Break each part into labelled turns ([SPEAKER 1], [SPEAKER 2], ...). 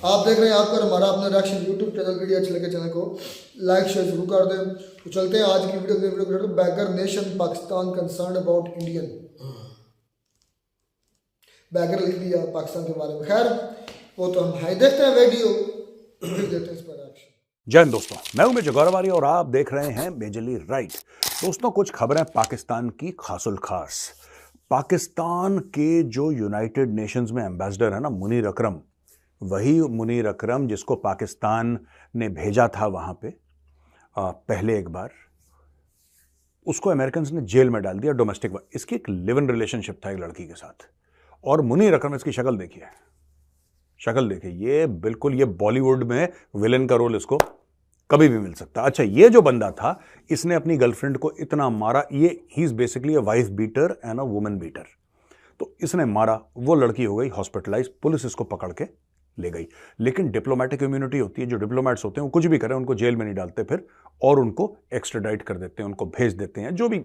[SPEAKER 1] आप देख रहे हैं आपका हमारा अपना रिएक्शन यूट्यूब चैनल। वीडियो अच्छी लगे चैनल को लाइक शेयर जरूर कर दें। तो चलते हैं आज की video. Beggar nation Pakistan concern about Indian. Beggar लिख दिया पाकिस्तान के बारे में। खैर वो तो हम हाई देखते हैं वीडियो, फिर देते हैं इस पर रिएक्शन।
[SPEAKER 2] जय हिंद दोस्तों, मैं हूं मेजर गौरवारी और आप देख रहे हैं मेजरली राइट। दोस्तों, कुछ खबरें पाकिस्तान की खासुल खास। पाकिस्तान के जो यूनाइटेड नेशंस में एम्बेसडर है ना, मुनीर अकरम, वही मुनीर अकरम जिसको पाकिस्तान ने भेजा था वहां पे पहले एक बार, उसको अमेरिकन ने जेल में डाल दिया डोमेस्टिक। इसकी एक लिव इन रिलेशनशिप था एक लड़की के साथ, और मुनीर अकरम, इसकी शक्ल देखिए, ये बिल्कुल ये बॉलीवुड में विलेन का रोल इसको कभी भी मिल सकता। अच्छा, ये जो बंदा था, इसने अपनी गर्लफ्रेंड को इतना मारा, ये he is basically a wife beater and a woman beater. तो इसने मारा, वो लड़की हो गई हॉस्पिटलाइज, पुलिस इसको पकड़ के ले गई। लेकिन डिप्लोमेटिक इम्यूनिटी होती है, जो डिप्लोमेट्स होते हैं वो कुछ भी करें, उनको जेल में नहीं डालते फिर, और उनको एक्स्ट्राडाइट कर देते हैं, उनको भेज देते हैं, जो भी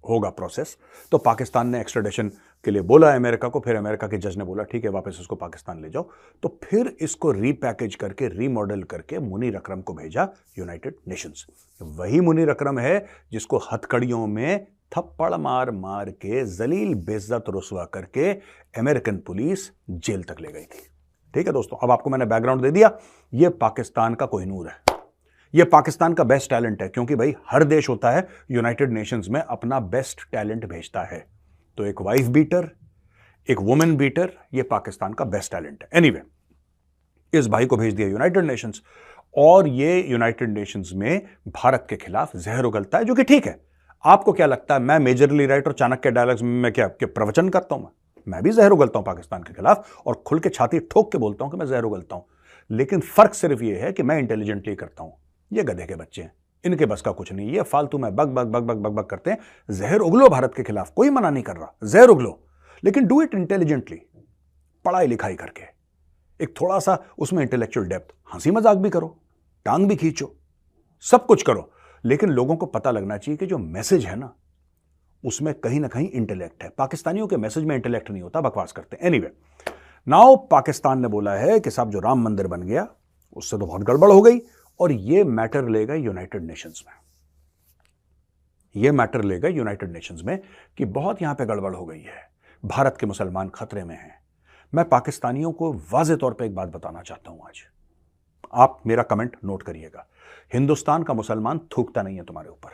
[SPEAKER 2] होगा प्रोसेस। तो पाकिस्तान ने एक्स्ट्राडिशन के लिए बोला अमेरिका को, फिर अमेरिका के जज ने बोला ठीक है वापस इसको पाकिस्तान ले जाओ। तो फिर इसको रीपैकेज करके, रीमॉडल करके मुनीर अकरम को भेजा यूनाइटेड नेशंस। वही मुनीर अकरम है जिसको हथकड़ियों में थप्पड़ मार मार के जलील बेइज्जत रुसवा करके अमेरिकन पुलिस जेल तक ले गई थी। ठीक है दोस्तों, अब आपको मैंने बैकग्राउंड दे दिया। यह पाकिस्तान का कोहिनूर है, यह पाकिस्तान का बेस्ट टैलेंट है, क्योंकि भाई हर देश होता है यूनाइटेड नेशंस में अपना बेस्ट टैलेंट भेजता है। तो एक वाइफ बीटर, एक वुमेन बीटर, यह पाकिस्तान का बेस्ट टैलेंट है। एनीवे, इस भाई को भेज दिया यूनाइटेड नेशंस, और ये यूनाइटेड नेशंस में भारत के खिलाफ जहर उगलता है, जो कि ठीक है। आपको क्या लगता है मैं मेजरली राइट और चाणक्य डायलॉग्स में क्या प्रवचन करता हूं? मैं भी जहर उगलता हूं पाकिस्तान के खिलाफ, और खुल के छाती ठोक के बोलता हूं कि मैं जहर उगलता हूं। लेकिन फर्क सिर्फ यह है कि मैं इंटेलिजेंटली करता हूं। ये गधे के बच्चे हैं, इनके बस का कुछ नहीं। ये फालतू में bug bug bug bug bug bug करते हैं। जहर उगलो भारत के खिलाफ, कोई मना नहीं कर रहा, जहर उगलो, लेकिन डू इट इंटेलिजेंटली, पढ़ाई लिखाई करके, एक थोड़ा सा उसमें इंटेलेक्चुअल डेप्थ, हंसी मजाक भी करो, टांग भी खींचो, सब कुछ करो, लेकिन लोगों को पता लगना चाहिए कि जो मैसेज है ना, उसमें कहीं ना कहीं इंटेलेक्ट है। पाकिस्तानियों के मैसेज में इंटेलेक्ट नहीं होता, बकवास करते हैं। एनीवे, नाउ पाकिस्तान ने बोला है कि साहब जो राम मंदिर बन गया उससे तो बहुत गड़बड़ हो गई, और ये मैटर लेगा यूनाइटेड नेशंस में। ये मैटर लेगा यूनाइटेड नेशंस में कि बहुत यहां पे गड़बड़ हो गई है, भारत के मुसलमान खतरे में हैं। मैं पाकिस्तानियों को वाज़ेह तौर पे एक बात बताना चाहता हूं आज, आप मेरा कमेंट नोट करिएगा। हिंदुस्तान का मुसलमान थूकता नहीं है तुम्हारे ऊपर।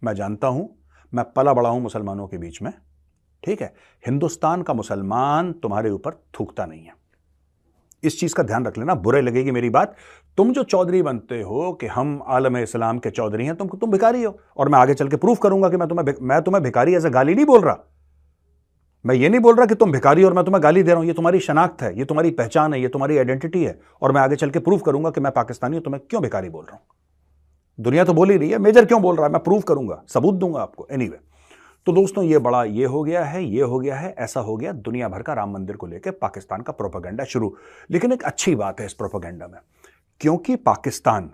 [SPEAKER 2] मैं जानता हूं, मैं पला बड़ा हूं मुसलमानों के बीच में, ठीक है। हिंदुस्तान का मुसलमान तुम्हारे ऊपर थूकता नहीं है, इस चीज का ध्यान रख लेना। बुरे लगेगी मेरी बात, तुम जो चौधरी बनते हो कि हम आलम इस्लाम के चौधरी हैं, तुम भिखारी हो, और मैं आगे चल के प्रूफ करूंगा कि मैं तुम्हें भिखारी ऐसे गाली नहीं बोल रहा। मैं ये नहीं बोल रहा कि तुम भिखारी और मैं तुम्हें गाली दे रहा हूं। ये तुम्हारी शनाख्त है, ये तुम्हारी पहचान है, ये तुम्हारी आइडेंटिटी है, और मैं आगे चल के प्रूफ करूंगा कि मैं पाकिस्तानी हूं, तुम्हें क्यों भिखारी बोल रहा हूं। दुनिया तो बोल ही रही है मेजर क्यों बोल रहा है, मैं प्रूफ करूंगा, सबूत दूंगा आपको। एनीवे, तो दोस्तों ये हो गया है, ऐसा हो गया दुनिया भर का राम मंदिर को लेकर पाकिस्तान का प्रोपेगेंडा शुरू। लेकिन एक अच्छी बात है इस प्रोपेगेंडा में, क्योंकि पाकिस्तान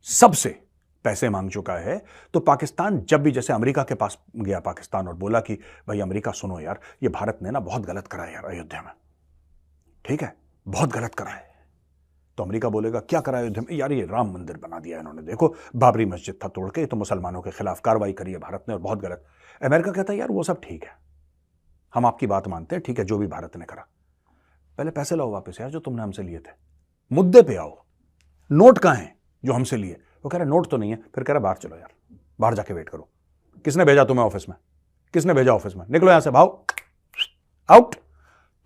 [SPEAKER 2] सबसे पैसे मांग चुका है। तो पाकिस्तान जब भी, जैसे अमेरिका के पास गया पाकिस्तान और बोला कि भाई अमेरिका सुनो यार, ये भारत ने ना बहुत गलत करा है यार अयोध्या में, ठीक है, बहुत गलत करा है। तो अमेरिका बोलेगा क्या करा अयोध्या में? यार ये राम मंदिर बना दिया इन्होंने, देखो बाबरी मस्जिद था तोड़ के, तो मुसलमानों के खिलाफ कार्रवाई करी है भारत ने और बहुत गलत। अमेरिका कहता है यार वो सब ठीक है, हम आपकी बात मानते हैं, ठीक है जो भी भारत ने करा, पहले पैसे लाओ वापस यार जो तुमने हमसे लिए थे, मुद्दे पे आओ। नोट कहां हैं जो हमसे लिए? वो कह रहा नोट तो नहीं है। फिर कह रहा बाहर चलो यार, बाहर जाके वेट करो। किसने भेजा तुम्हें ऑफिस में? किसने भेजा ऑफिस में? निकलो यहां से, भाओ, आउट।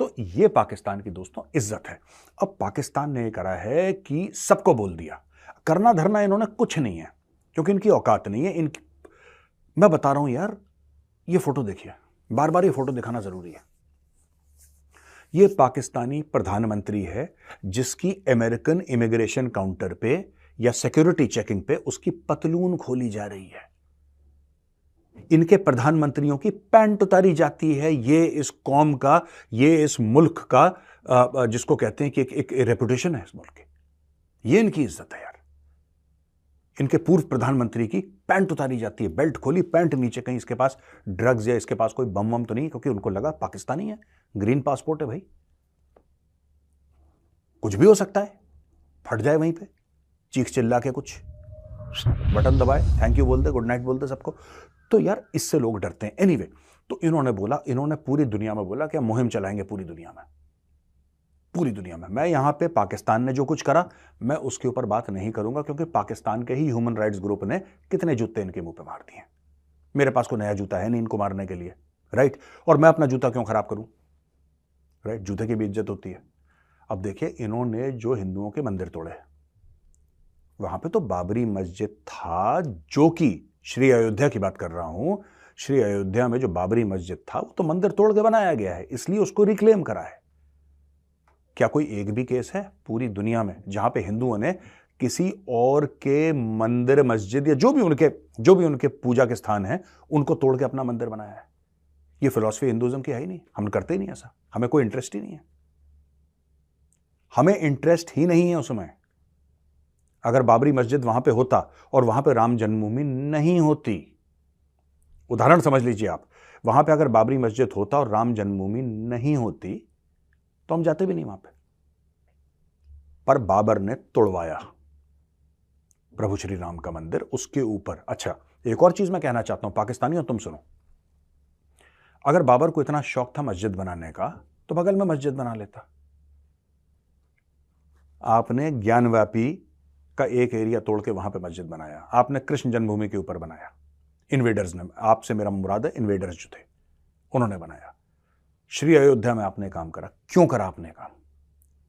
[SPEAKER 2] तो ये पाकिस्तान की दोस्तों इज्जत है। अब पाकिस्तान ने करा है कि सबको बोल दिया, करना धरना इन्होंने कुछ नहीं है, क्योंकि इनकी औकात नहीं है। इनकी, मैं बता रहा हूं यार, ये फोटो देखिए, बार बार ये फोटो दिखाना जरूरी है। ये पाकिस्तानी प्रधानमंत्री है जिसकी अमेरिकन इमिग्रेशन काउंटर पे या सिक्योरिटी चेकिंग पे उसकी पतलून खोली जा रही है। इनके प्रधानमंत्रियों की पैंट उतारी जाती है। ये इस कौम का, ये इस मुल्क का, जिसको कहते हैं कि एक रेपुटेशन है इस मुल्क की, ये इनकी इज्जत है यार। इनके पूर्व प्रधानमंत्री की पैंट उतारी जाती है, बेल्ट खोली, पैंट नीचे, कहीं इसके पास ड्रग्स या इसके पास कोई बम वम तो नहीं, क्योंकि उनको लगा पाकिस्तानी है, ग्रीन पासपोर्ट है भाई, कुछ भी हो सकता है, फट जाए वहीं पे, चीख चिल्ला के कुछ बटन दबाए, थैंक यू बोल दे, गुड नाइट बोल दे सबको। तो यार इससे लोग डरते हैं। एनीवे, तो इन्होंने बोला, इन्होंने पूरी दुनिया में बोला कि हम मुहिम चलाएंगे पूरी दुनिया में, पूरी दुनिया में। मैं यहां पे पाकिस्तान ने जो कुछ करा मैं उसके ऊपर बात नहीं करूंगा, क्योंकि पाकिस्तान के ही ह्यूमन राइट्स ग्रुप ने कितने जूते इनके मुंह पे मार दिए। मेरे पास कोई नया जूता है नहीं इनको मारने के लिए, राइट? और मैं अपना जूता क्यों खराब करूं, राइट? जूते की भी इज्जत होती है। अब देखिए, इन्होंने जो हिंदुओं के मंदिर तोड़े, वहां पे तो बाबरी मस्जिद था, जो कि श्री अयोध्या की बात कर रहा हूं, श्री अयोध्या में जो बाबरी मस्जिद था वो तो मंदिर तोड़ के बनाया गया है, इसलिए उसको रिक्लेम करा है। क्या कोई एक भी केस है पूरी दुनिया में जहां पे हिंदुओं ने किसी और के मंदिर, मस्जिद या जो भी उनके पूजा के स्थान हैं उनको तोड़ के अपना मंदिर बनाया है? ये फिलॉसफी हिंदुइज्म की है ही नहीं, हम करते ही नहीं ऐसा, हमें कोई इंटरेस्ट ही नहीं है, हमें इंटरेस्ट ही नहीं है उसमें। अगर बाबरी मस्जिद वहां पे होता और वहां पे राम जन्मभूमि नहीं होती, उदाहरण समझ लीजिए आप, वहां पे अगर बाबरी मस्जिद होता और राम जन्मभूमि नहीं होती तो हम जाते भी नहीं वहां पे, पर बाबर ने तोड़वाया प्रभु श्री राम का मंदिर उसके ऊपर। अच्छा, एक और चीज मैं कहना चाहता हूं पाकिस्तानियों, तुम सुनो, अगर बाबर को इतना शौक था मस्जिद बनाने का तो बगल में मस्जिद बना लेता। आपने ज्ञानव्यापी का एक एरिया तोड़ के वहां पे मस्जिद बनाया, आपने कृष्ण जन्मभूमि के ऊपर बनाया, इन्वेडर्स ने, आपसे मेरा मुराद है इन्वेडर्स जो थे उन्होंने बनाया। श्री अयोध्या में आपने काम करा, क्यों करा आपने काम?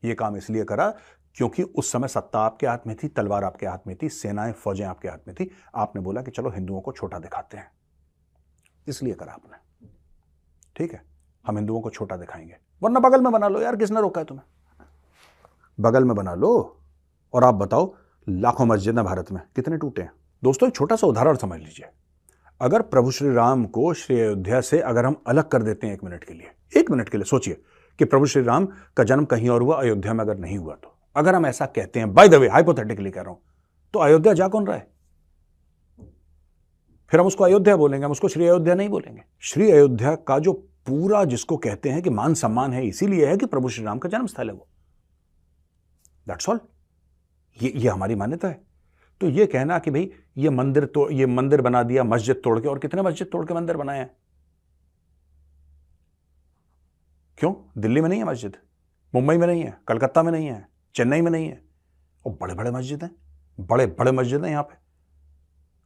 [SPEAKER 2] यह काम इसलिए करा क्योंकि उस समय सत्ता आपके हाथ में थी, तलवार आपके हाथ में थी, सेनाएं फौजें आपके हाथ में थी, आपने बोला कि चलो हिंदुओं को छोटा दिखाते हैं, इसलिए करा आपने। ठीक है, हम हिंदुओं को छोटा दिखाएंगे, वरना बगल में बना लो यार, किसने रोका है तुम्हें? बगल में बना लो। और आप बताओ, लाखों मस्जिद हैं भारत में, कितने टूटे हैं? दोस्तों एक छोटा सा उदाहरण समझ लीजिए, अगर प्रभु श्री राम को श्री अयोध्या से अगर हम अलग कर देते हैं एक मिनट के लिए सोचिए कि प्रभु श्री राम का जन्म कहीं और हुआ, अयोध्या में अगर नहीं हुआ, तो अगर हम ऐसा कहते हैं, बाय द वे हाइपोथेटिकली कह रहा हूं, तो अयोध्या जा कौन रहा है? फिर हम उसको अयोध्या बोलेंगे, हम उसको श्री अयोध्या नहीं बोलेंगे। श्री अयोध्या का जो पूरा जिसको कहते हैं कि मान सम्मान है, इसीलिए है कि प्रभु श्री राम का जन्म स्थल है वो, दैट्स ऑल। ये हमारी मान्यता है। तो ये कहना कि भाई ये मंदिर बना दिया मस्जिद तोड़ के, और कितने मस्जिद तोड़ के मंदिर बनाए हैं? क्यों? दिल्ली में नहीं है मस्जिद, मुंबई में नहीं है, कलकत्ता में नहीं है, चेन्नई में नहीं है, और बड़े बड़े मस्जिद हैं, बड़े बड़े मस्जिद हैं यहां पे,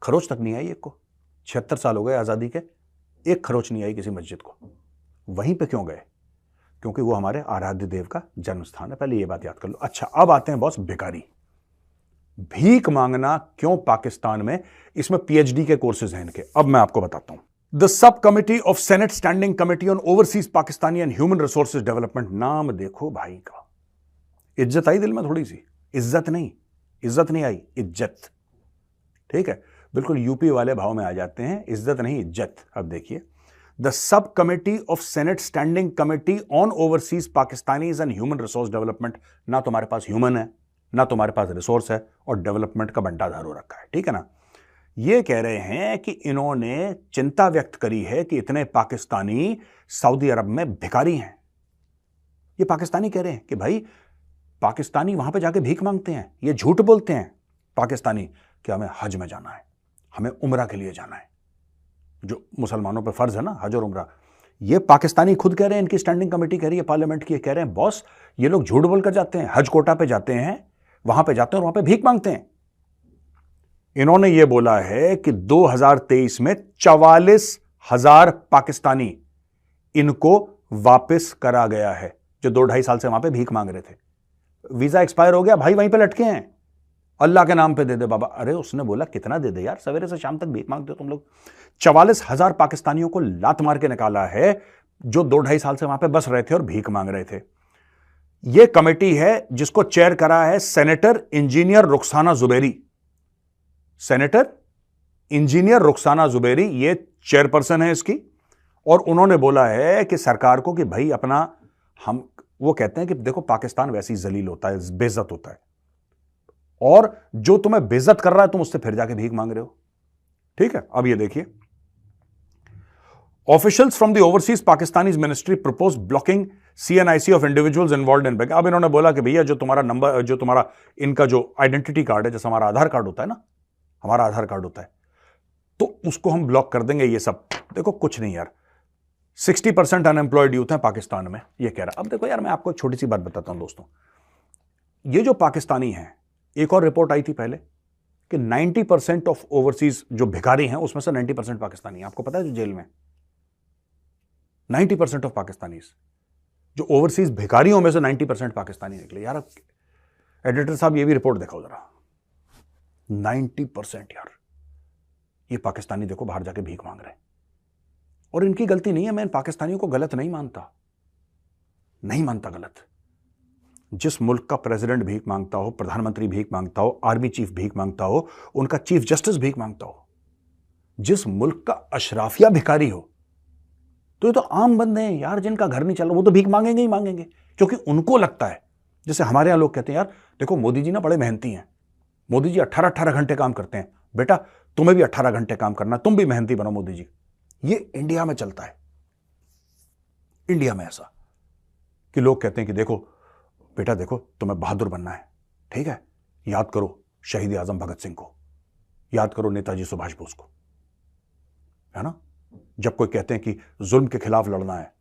[SPEAKER 2] खरोच तक नहीं आई एक को। 76 साल हो गए आजादी के, एक खरोच नहीं आई किसी मस्जिद को। वहीं पे क्यों गए? क्योंकि वो हमारे आराध्य देव का जन्म स्थान है, पहले ये बात याद कर लो। अच्छा, अब आते हैं बॉस भिखारी, भीख मांगना क्यों पाकिस्तान में? इसमें पीएचडी के कोर्सेज हैं इनके, अब मैं आपको बताता हूं। The sub committee of senate standing committee on overseas Pakistani and human resources development, नाम देखो भाई का। इज्जत आई दिल में थोड़ी सी? इज्जत नहीं आई, इज्जत। ठीक है, बिल्कुल यूपी वाले भाव में आ जाते हैं, इज्जत नहीं इज्जत। अब देखिए, the sub committee of senate standing committee on overseas Pakistanis and human resource development, ना तुम्हारे पास ह्यूमन है ना तुम्हारे पास रिसोर्स है, और डेवलपमेंट का बंटाधार हो रखा है। ठीक है ना? ये कह रहे हैं कि इन्होंने चिंता व्यक्त करी है कि इतने पाकिस्तानी सऊदी अरब में भिखारी हैं। ये पाकिस्तानी कह रहे हैं कि भाई पाकिस्तानी वहां पे जाके भीख मांगते हैं, ये झूठ बोलते हैं पाकिस्तानी कि हमें हज में जाना है, हमें उम्रा के लिए जाना है, जो मुसलमानों पे फर्ज है ना, हज और उम्रा। ये पाकिस्तानी खुद कह रहे हैं, इनकी स्टैंडिंग कमेटी कह रही है पार्लियामेंट की, कह रहे हैं बॉस ये लोग झूठ बोलकर जाते हैं, हज कोटा पे जाते हैं, वहां पे जाते हैं और वहां पे भीख मांगते हैं। इन्होंने ये बोला है कि 2023 में 44,000 पाकिस्तानी इनको वापस करा गया है, जो 2-2.5 साल से वहां पे भीख मांग रहे थे। वीजा एक्सपायर हो गया भाई, वहीं पे लटके हैं, अल्लाह के नाम पे दे दे बाबा। अरे उसने बोला कितना दे दे यार, सवेरे से शाम तक भीख मांगते हो तुम लोग। 44,000 पाकिस्तानियों को लात मार के निकाला है, जो 2-2.5 साल से वहां पे बस रहे थे और भीख मांग रहे थे। यह कमेटी है जिसको चेयर करा है senator engineer Rukhsana Zubairi. Senator engineer Rukhsana Zubairi ये चेयरपर्सन है इसकी, और उन्होंने बोला है कि सरकार को कि भाई अपना वो कहते हैं कि देखो पाकिस्तान वैसे ही जलील होता है, बेइज्जत होता है, और जो तुम्हें बेइज्जत कर रहा है तुम उससे फिर जाके भीख मांग रहे हो। ठीक है, अब ये देखिए, officials from the overseas Pakistanis ministry propose blocking CNIC of individuals involved in bank. अब इन्होंने बोला कि भैया जो तुम्हारा नंबर, जो तुम्हारा इनका जो आइडेंटिटी कार्ड है, जैसे हमारा आधार कार्ड होता है ना, हमारा आधार कार्ड होता है, तो उसको हम ब्लॉक कर देंगे। ये सब देखो, कुछ नहीं यार, 60% अनएम्प्लॉयड यूथ है पाकिस्तान में, ये कह रहा। अब देखो यार, मैं आपको एक छोटी सी बात बताता हूं दोस्तों, ये जो पाकिस्तानी हैं, एक और रिपोर्ट आई थी पहले कि 90% ऑफ ओवरसीज जो भिखारी हैं उसमें से 90% पाकिस्तानी हैं। आपको पता है जो जेल में 90% ऑफ पाकिस्तानी, जो ओवरसीज भिखारियों में से 90% पाकिस्तानी निकले। यार एडिटर साहब, ये भी रिपोर्ट दिखाओ जरा। 90% यार, ये पाकिस्तानी देखो बाहर जाके भीख मांग रहे हैं, और इनकी गलती नहीं है। मैं इन पाकिस्तानियों को गलत नहीं मानता, नहीं मानता गलत। जिस मुल्क का प्रेसिडेंट भीख मांगता हो, प्रधानमंत्री भीख मांगता हो, आर्मी चीफ भीख मांगता हो, उनका चीफ जस्टिस भीख मांगता हो, जिस मुल्क का अशराफिया भिखारी हो, तो ये तो आम बंदे हैं यार, जिनका घर नहीं चल रहा, वो तो भीख मांगेंगे ही मांगेंगे, क्योंकि उनको लगता है, जैसे हमारे यहां लोग कहते हैं यार देखो मोदी जी ना बड़े मेहनती हैं, मोदी जी 18-18 घंटे काम करते हैं। बेटा तुम्हें भी 18 घंटे काम करना, तुम भी मेहनती बनो मोदी जी। ये इंडिया में चलता है, इंडिया में ऐसा कि लोग कहते हैं कि देखो बेटा, देखो तुम्हें बहादुर बनना है, ठीक है, याद करो शहीद आजम भगत सिंह को, याद करो नेताजी सुभाष बोस को, है ना। जब कोई कहते हैं कि जुल्म के खिलाफ लड़ना है,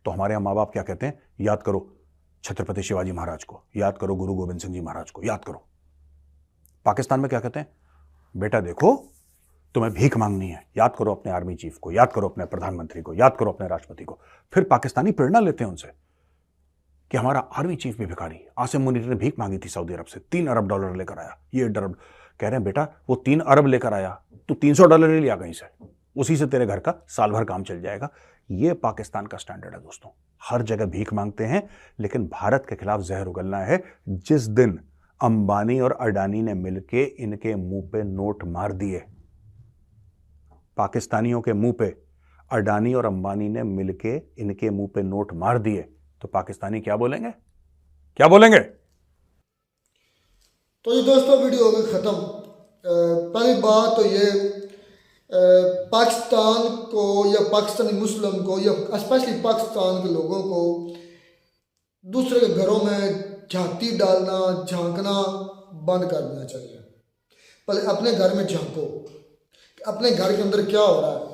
[SPEAKER 2] तो हमारे यहां मां बाप क्या कहते हैं, याद करो छत्रपति शिवाजी महाराज को, याद करो गुरु गोविंद सिंह जी महाराज को, याद करो। पाकिस्तान में क्या कहते हैं, बेटा देखो तुम्हें भीख मांगनी है, याद करो अपने आर्मी चीफ को, याद करो अपने प्रधानमंत्री को, याद करो अपने राष्ट्रपति को। फिर पाकिस्तानी प्रेरणा लेते हैं उनसे कि हमारा आर्मी चीफ भी भिखारी, आसिम मुनीर ने भीख मांगी थी सऊदी अरब से, $3 अरब लेकर आया। ये डर कह रहे हैं बेटा वो 3 अरब लेकर आया, तू $300 ले लिया कहीं से, उसी से तेरे घर का साल भर काम चल जाएगा। ये पाकिस्तान का स्टैंडर्ड है दोस्तों, हर जगह भीख मांगते हैं। लेकिन भारत के खिलाफ जहर उगलना है। जिस दिन अंबानी और अडानी ने मिलके इनके मुंह पे नोट मार दिए, पाकिस्तानियों के मुंह पे अडानी और अंबानी ने मिलके इनके मुंह पे नोट मार दिए, तो पाकिस्तानी क्या बोलेंगे, क्या बोलेंगे।
[SPEAKER 1] तो ये दोस्तों वीडियो हो गई खत्म। पहली बात तो ये पाकिस्तान को या पाकिस्तानी मुस्लिम को या स्पेशली पाकिस्तान के लोगों को दूसरे के घरों में झांकी डालना, झांकना बंद कर देना चाहिए। पहले अपने घर में झांको, अपने घर के अंदर क्या हो रहा है।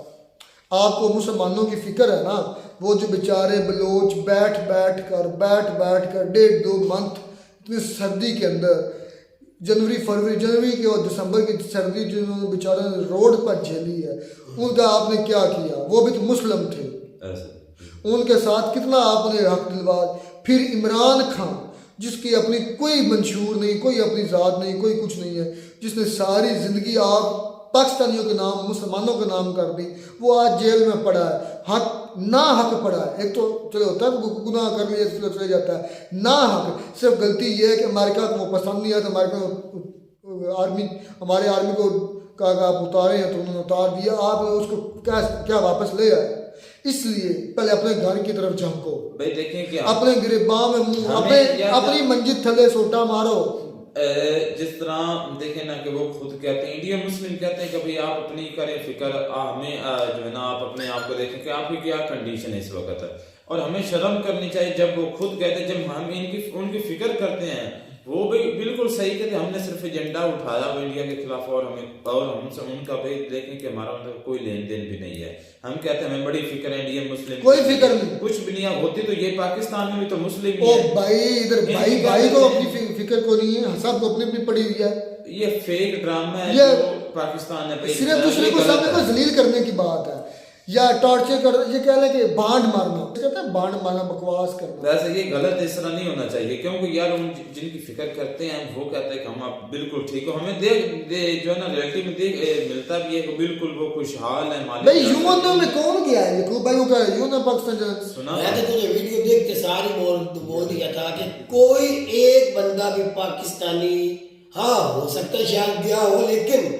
[SPEAKER 1] आपको मुसलमानों की फिक्र है ना, वो जो बेचारे बलोच बैठ बैठ कर 1.5-2 मंथ इतनी सर्दी के अंदर, जनवरी की और दिसंबर की सर्दी जिन्होंने बेचारे ने रोड पर झेली है, उनका आपने क्या किया। वो भी तो मुस्लिम थे, उनके साथ कितना आपने हक दिलवा। फिर इमरान खान जिसकी अपनी कोई मंशूर नहीं, कोई अपनी ज़ात नहीं, कोई कुछ नहीं है, जिसने सारी ज़िंदगी आप पाकिस्तानियों के नाम, मुसलमानों के नाम कर दी, वो आज जेल में पड़ा है। हक ना हक पड़ा है। एक तो चलो होता है गुनाह कर लिया इसलिए चले जाता है, ना हक। सिर्फ गलती ये है कि अमेरिका को पसंद नहीं है, तो अमेरिका आर्मी, हमारे आर्मी को कहा आप उतारे हैं तो उन्होंने उतार दिया, आप उसको क्या वापस ले आए। इसलिए पहले अपने घर की तरफ झांको
[SPEAKER 3] भाई। देखें कि
[SPEAKER 1] अपने गिरबां में अपनी मंजिल थले सोटा मारो।
[SPEAKER 3] जिस तरह देखें ना कि वो खुद कहते हैं, इंडियन मुस्लिम कहते हैं कि भाई आप अपनी करें फिक्र, हमें जो है ना आप अपने आप को देखें कि आपकी क्या कंडीशन है इस वक्त है, और हमें शर्म करनी चाहिए जब वो खुद कहते हैं, जब हम उनकी फिक्र करते हैं। वो भी बिल्कुल सही कहते हैं, हमने सिर्फ एजेंडा उठाया वो इंडिया के खिलाफ, और हमसे उनका भाई देखें कि हमारा उनका कोई लेन देन भी नहीं है। हम कहते हैं हमें बड़ी फिक्र है इंडियन मुस्लिम,
[SPEAKER 1] कोई फिक्र नहीं,
[SPEAKER 3] कुछ भी नहीं होती। तो ये पाकिस्तान में भी तो मुस्लिम
[SPEAKER 1] ओ भाई, इधर भाई को अपनी फिक्र को नहीं है, सबको अपनी अपनी पड़ी हुई है।
[SPEAKER 3] ये फेक ड्रामा है
[SPEAKER 1] ये
[SPEAKER 3] पाकिस्तान है,
[SPEAKER 1] सिर्फ दूसरे को सामने को जलील करने की बात है, या टॉर्चर कर, ये कह लें कि बांड मारना, कहते हैं बांड मारना, बकवास करना।
[SPEAKER 3] वैसे ये गलत, इस तरह नहीं होना चाहिए, क्योंकि यार उन जिनकी फिक्र करते हैं वो कहते हैं कि हम आप बिल्कुल ठीक हो, हमें जो है ना रियलिटी में मिलता भी है कि बिल्कुल वो खुशहाल है।
[SPEAKER 1] भाई यूएनओ में कौन गया है, यकूब भाई का यूएनओ पाकिस्तान
[SPEAKER 3] सुना,
[SPEAKER 4] मैंने तुझे वीडियो देख के सारी बोल दिया था कि कोई एक बंदा भी पाकिस्तानी, हाँ हो सकता है शायद गया हो, लेकिन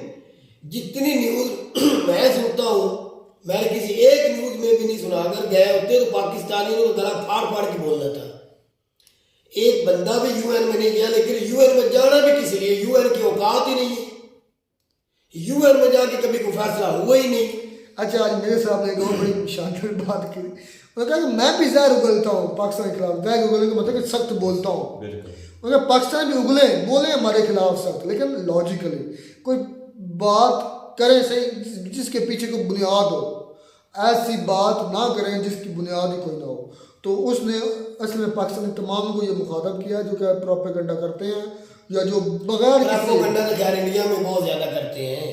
[SPEAKER 4] जितनी न्यूज मैं सुनता हूँ, मैंने किसी एक न्यूज में भी नहीं सुना। अगर गए होते तो पाकिस्तानी ने गला फाड़ फाड़ के बोलना था। एक बंदा भी यूएन में नहीं गया, लेकिन यूएन में जाना भी किस लिए, यूएन की औकात ही नहीं है, यूएन में जाके कभी कोई फैसला हुआ ही नहीं।
[SPEAKER 1] अच्छा, आज मेरे साहब ने एक और बड़ी शानदार बात की। उन्होंने कहा कि मैं भी जहर उगलता हूँ पाकिस्तान के खिलाफ। जहर उगलने का मतलब कि सख्त बोलता हूँ। उन्होंने कहा पाकिस्तान भी उगले बोले हमारे खिलाफ सख्त, लेकिन लॉजिकली कोई बात करें सही जिसके पीछे कोई बुनियाद हो, ऐसी बात ना करें जिसकी बुनियाद ही कोई ना हो। तो उसने असल में पाकिस्तानी तमाम को ये मुखातब किया जो क्या प्रोपेगेंडा करते हैं या जो बगैर
[SPEAKER 4] प्रोपेगेंडा तो खैर इंडिया में बहुत ज्यादा करते हैं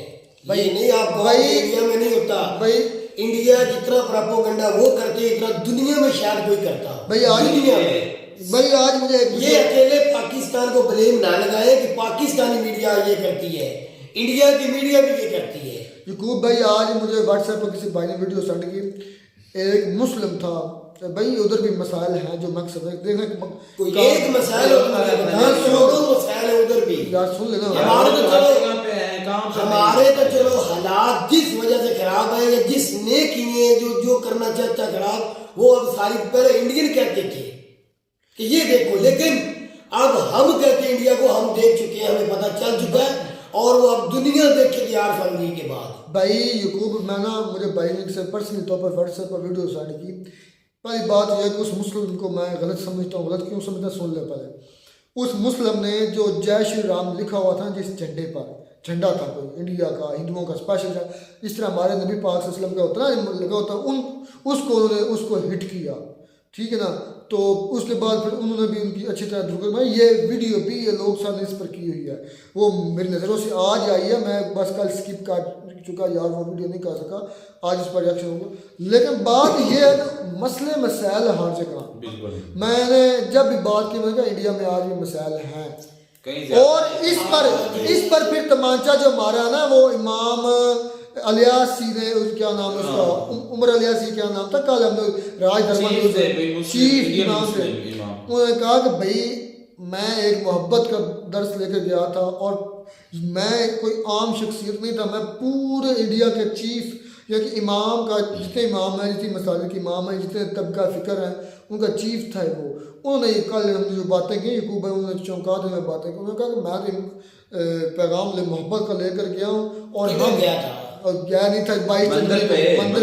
[SPEAKER 1] भाई,
[SPEAKER 4] ये नहीं आप
[SPEAKER 1] भाई,
[SPEAKER 4] इंडिया में नहीं होता
[SPEAKER 1] भाई,
[SPEAKER 4] इंडिया जितना प्रोपेगेंडा वो करते हैं इतना दुनिया में शायद कोई करता
[SPEAKER 1] भाई आज
[SPEAKER 4] दुनिया में।
[SPEAKER 1] भाई आज मुझे
[SPEAKER 4] ये अकेले पाकिस्तान को ब्लेम ना लगाए कि पाकिस्तानी मीडिया ये करती है, इंडिया की मीडिया भी ये करती है।
[SPEAKER 1] यकूब भाई आज मुझे व्हाट्सएप पर किसी भाई ने वीडियो सेंड की, एक मुस्लिम था भाई, उधर भी मसाइल हैं जो मकसद है देखना
[SPEAKER 4] कोई एक मसाइल करोड़ों मसाइल है उधर भी।
[SPEAKER 1] यार सुन लेना,
[SPEAKER 4] हमारे तो चलो हालात जिस वजह से खराब है या जिसने किए जो करना चाहता खराब, वो अब सारी पहले इंडियन कहते थे कि ये देखो, लेकिन अब हम कहते इंडिया को, हम देख चुके हैं, हमें पता चल चुका है और वो अब दुनिया देखेगी 8 फरवरी के बाद।
[SPEAKER 1] भाई यकूब मैं ना मुझे भाई ने से पर्सनली तौर पर व्हाट्सएप पर वीडियो सेंड की। पहली बात यह है कि उस मुस्लिम को मैं गलत समझता हूँ, गलत क्यों समझता सुन ले पहले। उस मुस्लिम ने जो जय श्री राम लिखा हुआ था जिस झंडे पर, झंडा था कोई इंडिया का हिंदुओं का स्पेशल था, इस तरह हमारे नबी पाक सल्लल्लाहु अलैहि वसल्लम का होता है लगा होता उसको उन्होंने उसको हिट किया, ठीक है ना। तो उसके बाद फिर उन्होंने भी उनकी अच्छी तरह धुकर में ये वीडियो भी ये लोग साथ इस पर की हुई है, वो मेरी नज़रों से आज आई है, मैं बस कल स्किप कर चुका यार, वो वीडियो नहीं कर सका, आज इस पर रिएक्शन होगा। लेकिन बात ये है मसले मसाइल हर जगह, मैंने जब भी बात की मैंने कहा इंडिया में आज भी मसाइल हैं और इस पर फिर तमांचा जो मारा ना वो इमाम अलियासी ने, क्या नाम है उसका, उमर अलियासी क्या नाम था, कल हम लोग राज दरबार चीफ इमाम थे, उन्होंने कहा कि भाई मैं एक मोहब्बत का दर्स लेकर गया था और मैं कोई आम शख्सियत नहीं था, मैं पूरे इंडिया के चीफ या कि इमाम का, जितने इमाम हैं, जितनी मसाजिद के इमाम हैं, जितने तबका फ़िक्र हैं, उनका चीफ था वो। उन्होंने कल हमने जो बातें की यकूब भाई उन्होंने चौंका दी मैं बातें की, उन्होंने कहा कि मैं तो पैगाम मोहब्बत का लेकर गया हूँ और हम
[SPEAKER 4] गया था
[SPEAKER 1] और गया नहीं था 22 जनवरी को
[SPEAKER 4] मंदिर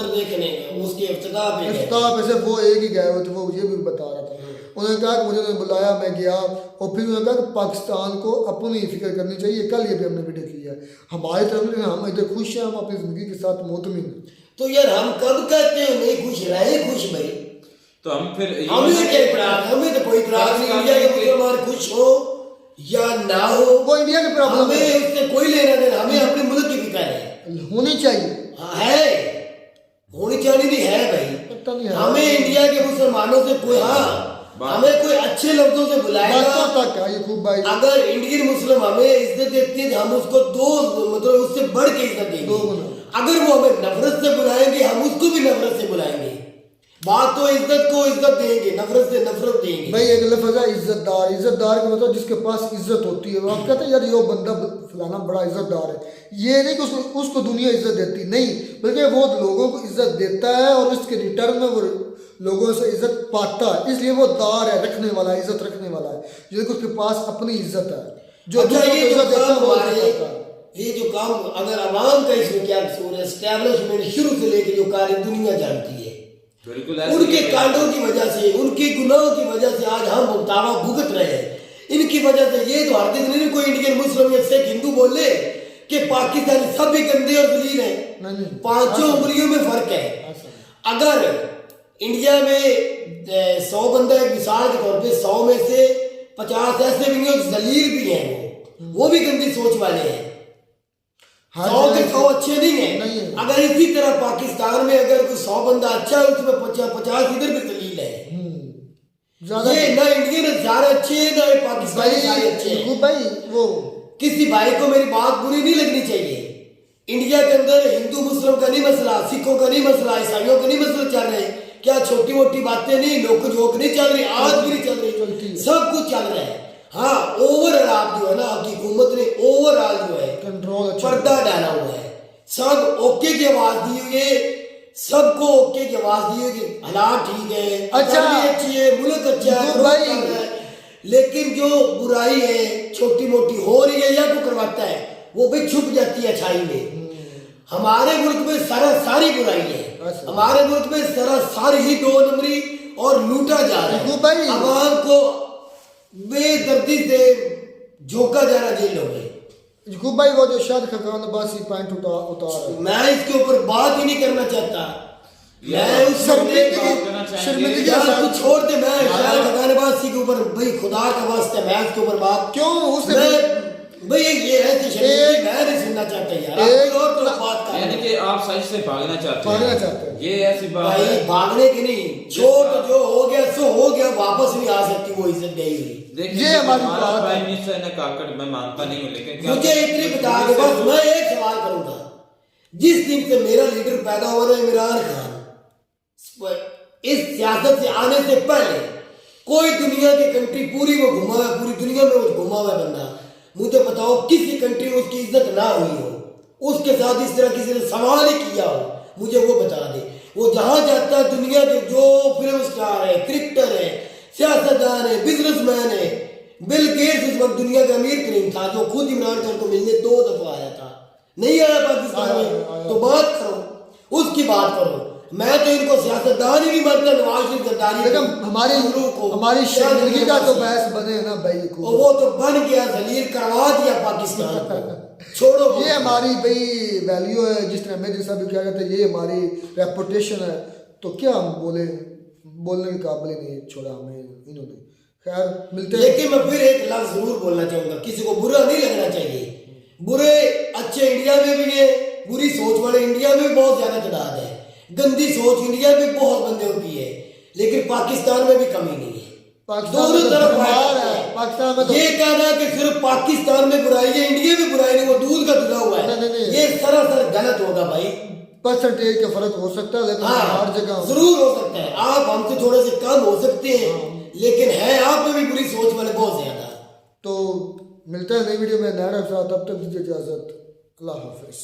[SPEAKER 4] देखने उसके इफ्तिताह
[SPEAKER 1] पे से वो एक ही गए हुए थे, वो ये भी बता रहा था। उन्होंने कहा कि मुझे उन्होंने बुलाया, मैं गया और फिर उन्होंने कहा कि पाकिस्तान को अपनी फिक्र करनी चाहिए। कल ये भी हमने वीडियो की है, हमारी तरफ हम इधर खुश हैं, हम अपनी ज़िंदगी के साथ मुतमिन हैं।
[SPEAKER 4] तो यार हम कब कहते हैं नहीं खुश रहे, खुश भाई,
[SPEAKER 3] तो हम फिर
[SPEAKER 4] हमें क्या इतराज, हमें तो कोई इतराज नहीं, इंडिया के मुसलमान खुश हो या ना हो
[SPEAKER 1] वो इंडिया की प्रॉब्लम
[SPEAKER 4] हमें उससे कोई लेना देना, हमें अपने मुल्क की फिक्र है,
[SPEAKER 1] होनी चाहिए।
[SPEAKER 4] हाँ है, होनी चाहिए भी है भाई,
[SPEAKER 1] पता नहीं है
[SPEAKER 4] हमें इंडिया के मुसलमानों से कोई, हाँ हमें कोई अच्छे लफ्जों से बुलाएगा
[SPEAKER 1] तक है यकूब भाई।
[SPEAKER 4] अगर इंडियन मुस्लिम हमें इज्जत देती है हम उसको दो मतलब उससे बढ़ के इज्जत देंगे, अगर वो हमें नफरत से बुलाएंगे हम उसको भी नफरत से बुलाएंगे। बात तो इज्जत को इज्जत देंगे, नफरत से नफरत देंगे।
[SPEAKER 1] भाई एक लफ्ज़ है इज्जतदार, इज्जतदार का मतलब जिसके पास इज्जत होती है। आप कहते हैं यार ये बंदा फलाना बड़ा इज्जतदार है, ये नहीं कि उसको दुनिया इज्जत देती, नहीं, बल्कि वो लोगों को इज्जत देता है और उसके रिटर्न में वो लोगों से इज्जत पाता है, इसलिए वो दार है, रखने वाला है, इज्जत रखने वाला है, जिसको उसके पास अपनी इज्जत है। जो
[SPEAKER 4] ये जो काम अगर अवाम का इसमें क्या कसूर है, एस्टैब्लिशमेंट शुरू से लेकर जो कार्य दुनिया जानती है, उनके कांडों की वजह से, उनके गुनाहों की वजह से आज हम भुगतावा भुगत रहे हैं। इनकी वजह से ये तो हर दिन कोई इंडियन मुस्लिम या सिख हिंदू बोले कि पाकिस्तानी सब भी गंदे और दलील हैं, पांचों उंगलियों में फर्क है। अगर इंडिया में 100 बंदा एक मिसाल के तौर पे 100 में से 50 ऐसे भी नहीं दलील भी हैं, वो भी गंदी सोच वाले हैं, 100 के 100 अच्छे नहीं है। अगर इसी तरह पाकिस्तान में अगर कोई 100 बंदा अच्छा है उसमें 50 इधर भी दलील है। ये ना इंडियन सारे अच्छे हैं ना पाकिस्तानी सारे अच्छे हैं।
[SPEAKER 1] भाई वो
[SPEAKER 4] किसी भाई को मेरी बात बुरी नहीं लगनी चाहिए। इंडिया के अंदर हिंदू मुस्लिम का नहीं मसला, सिखों का नहीं मसला, ईसाइयों का नहीं मसला चल रहे, क्या छोटी मोटी बातें नहीं, नोक झोंक नहीं चल रही, आज भी नहीं चल रही, सब कुछ चल रहा है। हाँ ओवरऑल आप जो है ना आपकी हुकूमत ने ओवरऑल जो है
[SPEAKER 1] कंट्रोल
[SPEAKER 4] पर्दा डाला हुआ है, सब ओके की आवाज दी हुई है, सबको ओके की आवाज दी है कि हालात ठीक है,
[SPEAKER 1] अच्छा।
[SPEAKER 4] इकॉनमी अच्छी है, मुल्क अच्छा है,
[SPEAKER 1] तो
[SPEAKER 4] ग्रोथ
[SPEAKER 1] भाई-
[SPEAKER 4] कर रहा है। लेकिन जो बुराई है छोटी मोटी हो रही है या को करवाता है, वो भी छुप जाती है अच्छाई में। हमारे मुल्क में सारी बुराई है,
[SPEAKER 1] अच्छा।
[SPEAKER 4] हमारे मुल्क में सारी ही 2 नंबरी और लूटा जा रहा
[SPEAKER 1] देखो
[SPEAKER 4] है।
[SPEAKER 1] भाई-
[SPEAKER 4] अवाम को बेदर्दी से झोंका जा रहा जेलों में।
[SPEAKER 1] यकूब भाई वो जो शाद खकान अब्बासी पॉइंट उतार
[SPEAKER 4] मैं इसके ऊपर बात ही नहीं करना चाहता। मैं उस
[SPEAKER 1] शर्मिंदगी-
[SPEAKER 3] बात करना चाहेंगे।
[SPEAKER 1] शर्मिंदगी
[SPEAKER 4] यार
[SPEAKER 1] के
[SPEAKER 4] तू
[SPEAKER 1] साथ-
[SPEAKER 4] छोड़ दे, मैं शायद खगानबाजी के ऊपर भाई खुदा का वास्ता मैं इसके ऊपर बात
[SPEAKER 1] क्यों उसने
[SPEAKER 4] मैं भाई ये है कि शर्मिंदगी मैं नहीं सुनना चाहता यार। आप कोई और तरफ बात कर
[SPEAKER 3] यानी कि आप सच से भागना चाहते
[SPEAKER 1] भागना
[SPEAKER 3] हैं।
[SPEAKER 1] चाहते हैं।
[SPEAKER 3] ये ऐसी बात
[SPEAKER 4] भाई
[SPEAKER 3] है।
[SPEAKER 4] भागने की नहीं, छोड़ जो हो गया सो हो गया, वापस नहीं आ सकती वो इज्जत गई हुई।
[SPEAKER 3] देखिए
[SPEAKER 1] ये हमारी
[SPEAKER 3] हमारा
[SPEAKER 1] बात है।
[SPEAKER 3] प्राइम मिनिस्टर ने काकड़ मैं मानता नहीं हूँ, लेकिन क्या
[SPEAKER 4] मुझे इतनी बता दे बस, मैं एक सवाल करूंगा। जिस दिन से मेरा लीडर पैदा हुआ ना इमरान खान, इस सियासत से आने से पहले कोई दुनिया की कंट्री पूरी वो घुमा हुआ है, पूरी दुनिया में वो घुमा हुआ है बंदा। मुझे बताओ किसी कंट्री में उसकी इज्जत ना हुई हो, उसके साथ इस तरह किसी ने सवाल ही किया हो, मुझे वो बता दे। वो जहां जाता है दुनिया के जो फिल्म स्टार है, क्रिकेटर है, सियासतदान है, बिजनेसमैन है, बिल गेट्स इस वक्त दुनिया का अमीर तरीन था, जो खुद इमरान खान को मिलने 2 दफा आया था, नहीं आया पाकिस्तान में, तो बात करो, उसकी बात करो। मैं तो इनको सियासतदान ही नहीं मानता, नवाज शरीफ गद्दारी
[SPEAKER 1] लेकिन हमारी शर्मिंदगी का तो बहस बने है ना भाई यकूब।
[SPEAKER 4] और वो तो बन गया, जलील करवा दिया पाकिस्तान को। छोड़ो
[SPEAKER 1] ये हमारी भाई वैल्यू है, जिस तरह मेरे साहब भी क्या कहते हैं, ये हमारी रेपुटेशन है, तो क्या हम बोलने के काबिल ही नहीं छोड़ा हमें इन्होंने। खैर मिलते हैं।
[SPEAKER 4] लेकिन मैं फिर एक लफ्ज जरूर बोलना चाहूंगा, किसी को बुरा नहीं लगना चाहिए। बुरे अच्छे इंडिया में भी है, बुरी सोच वाले इंडिया में भी बहुत ज्यादा तादाद है, गंदी सोच इंडिया में बहुत बंदे की है, लेकिन पाकिस्तान में भी कमी नहीं है।
[SPEAKER 1] पाकिस्तान
[SPEAKER 4] दोनों
[SPEAKER 1] में तो
[SPEAKER 4] तरफ
[SPEAKER 1] भरमार है। पाकिस्तान में तो
[SPEAKER 4] ये कहना कि सिर्फ पाकिस्तान में बुराई है, इंडिया में बुराई नहीं, वो दूध का धुला हुआ है,
[SPEAKER 1] नहीं।
[SPEAKER 4] ये सरासर गलत होगा भाई।
[SPEAKER 1] परसेंटेज का फर्क हो सकता है, लेकिन
[SPEAKER 4] हाँ
[SPEAKER 1] हर जगह
[SPEAKER 4] जरूर हो सकता है, आप हमसे थोड़े से कम हो सकते हैं, लेकिन है आप में भी बुरी सोच वाले बहुत ज्यादा।
[SPEAKER 1] तो मिलते हैं नई वीडियो में नया रहा, तब तक दीजिए इजाजत। अल्लाह हाफिज।